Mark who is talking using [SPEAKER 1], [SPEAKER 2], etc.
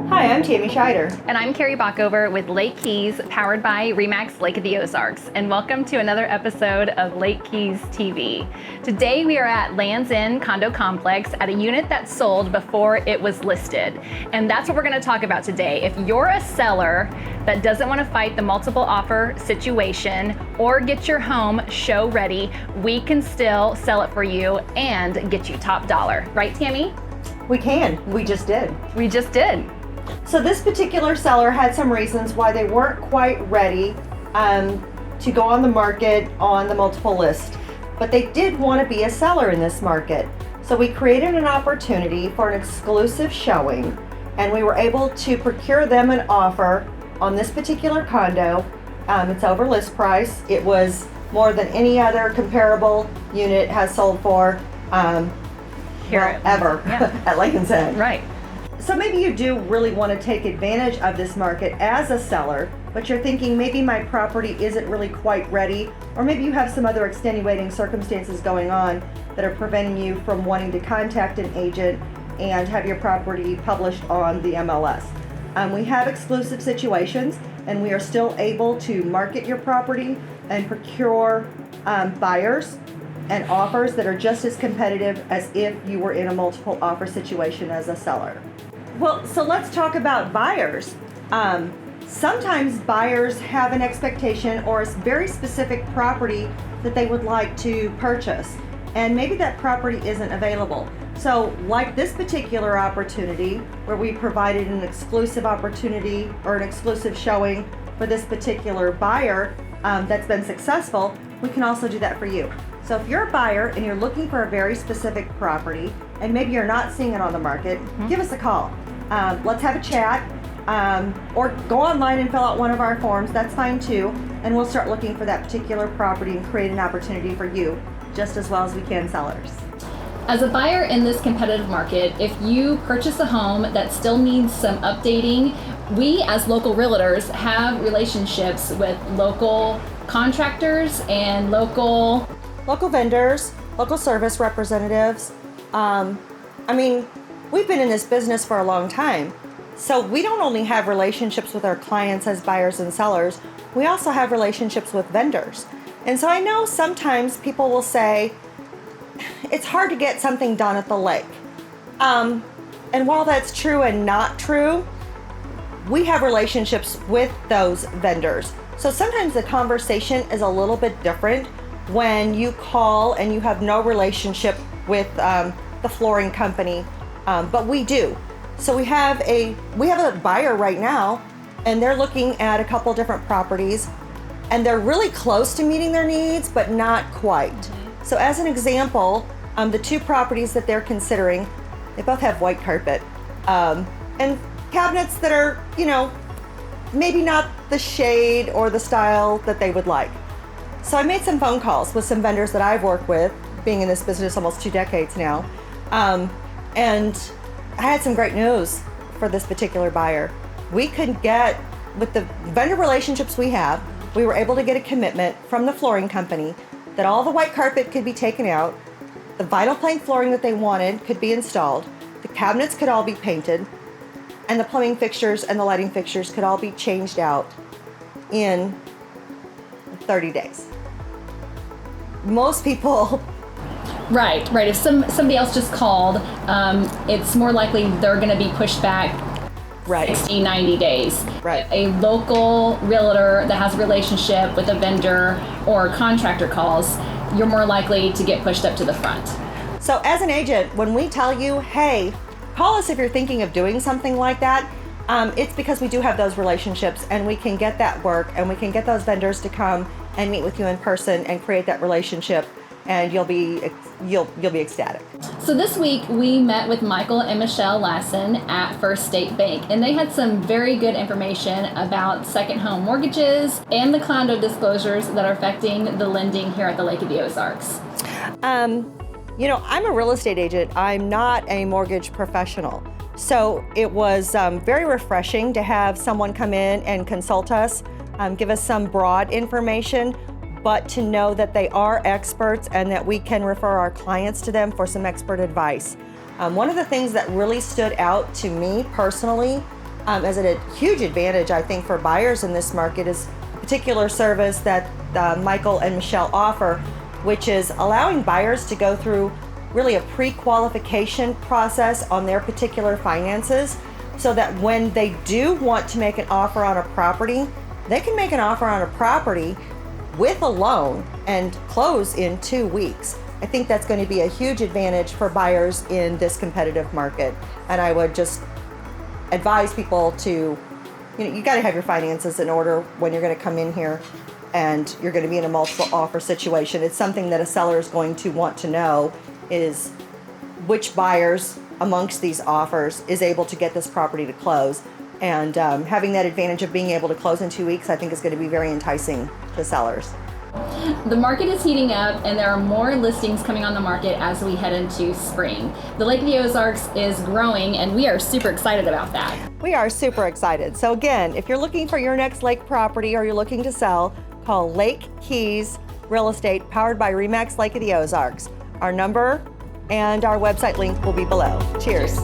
[SPEAKER 1] Hi, I'm Tammy Scheider.
[SPEAKER 2] And I'm Carrie Bockover with Lake Keys, powered by RE/MAX Lake of the Ozarks. And welcome to another episode of Lake Keys TV. Today we are at Lands End Condo Complex at a unit that sold before it was listed. And that's what we're going to talk about today. If you're a seller that doesn't want to fight the multiple offer situation or get your home show ready, we can still sell it for you and get you top dollar. Right, Tammy?
[SPEAKER 1] We can. We just did.
[SPEAKER 2] We just did.
[SPEAKER 1] So this particular seller had some reasons why they weren't quite ready to go on the market on the multiple list, but they did want to be a seller in this market. So we created an opportunity for an exclusive showing, and we were able to procure them an offer on this particular condo. It's over list price. It was more than any other comparable unit has sold for ever
[SPEAKER 2] Yeah.
[SPEAKER 1] at Lands End.
[SPEAKER 2] Right.
[SPEAKER 1] So maybe you do really want to take advantage of this market as a seller, but you're thinking maybe my property isn't really quite ready, or maybe you have some other extenuating circumstances going on that are preventing you from wanting to contact an agent and have your property published on the MLS. We have exclusive situations, and we are still able to market your property and procure buyers and offers that are just as competitive as if you were in a multiple offer situation as a seller. Well, so let's talk about buyers. Sometimes buyers have an expectation or a very specific property that they would like to purchase, and maybe that property isn't available. So like this particular opportunity where we provided an exclusive opportunity or an exclusive showing for this particular buyer that's been successful, we can also do that for you. So if you're a buyer and you're looking for a very specific property and maybe you're not seeing it on the market, give us a call. Let's have a chat, or go online and fill out one of our forms. That's fine too, and we'll start looking for that particular property and create an opportunity for you just as well as we can sellers.
[SPEAKER 2] As a buyer in this competitive market, if you purchase a home that still needs some updating, we as local realtors have relationships with local contractors and local
[SPEAKER 1] vendors, local service representatives. We've been in this business for a long time. So we don't only have relationships with our clients as buyers and sellers, we also have relationships with vendors. And so I know sometimes people will say, it's hard to get something done at the lake. And while that's true and not true, we have relationships with those vendors. So sometimes the conversation is a little bit different when you call and you have no relationship with the flooring company, but we do. So we have a buyer right now, and they're looking at a couple different properties, and they're really close to meeting their needs, but not quite. So as an example, the two properties that they're considering, they both have white carpet and cabinets that are, maybe not the shade or the style that they would like. So I made some phone calls with some vendors that I've worked with, being in this business almost 2 decades now. And I had some great news for this particular buyer. We could get, with the vendor relationships we have, we were able to get a commitment from the flooring company that all the white carpet could be taken out, the vinyl plank flooring that they wanted could be installed, the cabinets could all be painted, and the plumbing fixtures and the lighting fixtures could all be changed out in 30 days. Most people...
[SPEAKER 2] Right. If somebody else just called, it's more likely they're going to be pushed back 60, 90 days.
[SPEAKER 1] Right.
[SPEAKER 2] A local realtor that has a relationship with a vendor or contractor calls, you're more likely to get pushed up to the front.
[SPEAKER 1] So as an agent, when we tell you, hey, call us if you're thinking of doing something like that, it's because we do have those relationships, and we can get that work, and we can get those vendors to come and meet with you in person and create that relationship, and you'll be ecstatic.
[SPEAKER 2] So this week we met with Michael and Michelle Lassen at First State Bank, and they had some very good information about second home mortgages and the condo disclosures that are affecting the lending here at the Lake of the Ozarks.
[SPEAKER 1] I'm a real estate agent. I'm not a mortgage professional. So it was very refreshing to have someone come in and consult us, give us some broad information, but to know that they are experts and that we can refer our clients to them for some expert advice. One of the things that really stood out to me personally as a huge advantage, I think, for buyers in this market is a particular service that Michael and Michelle offer, which is allowing buyers to go through really a pre-qualification process on their particular finances, so that when they do want to make an offer on a property, they can make an offer on a property with a loan and close in 2 weeks. I think that's going to be a huge advantage for buyers in this competitive market. And I would just advise people to, you got to have your finances in order when you're going to come in here and you're going to be in a multiple offer situation. It's something that a seller is going to want to know, is which buyers amongst these offers is able to get this property to close. And having that advantage of being able to close in 2 weeks, I think is going to be very enticing to sellers.
[SPEAKER 2] The market is heating up and there are more listings coming on the market as we head into spring. The Lake of the Ozarks is growing and we are super excited about that.
[SPEAKER 1] We are super excited. So again, if you're looking for your next lake property or you're looking to sell, call Lake Keys Real Estate, powered by RE/MAX Lake of the Ozarks. Our number and our website link will be below. Cheers.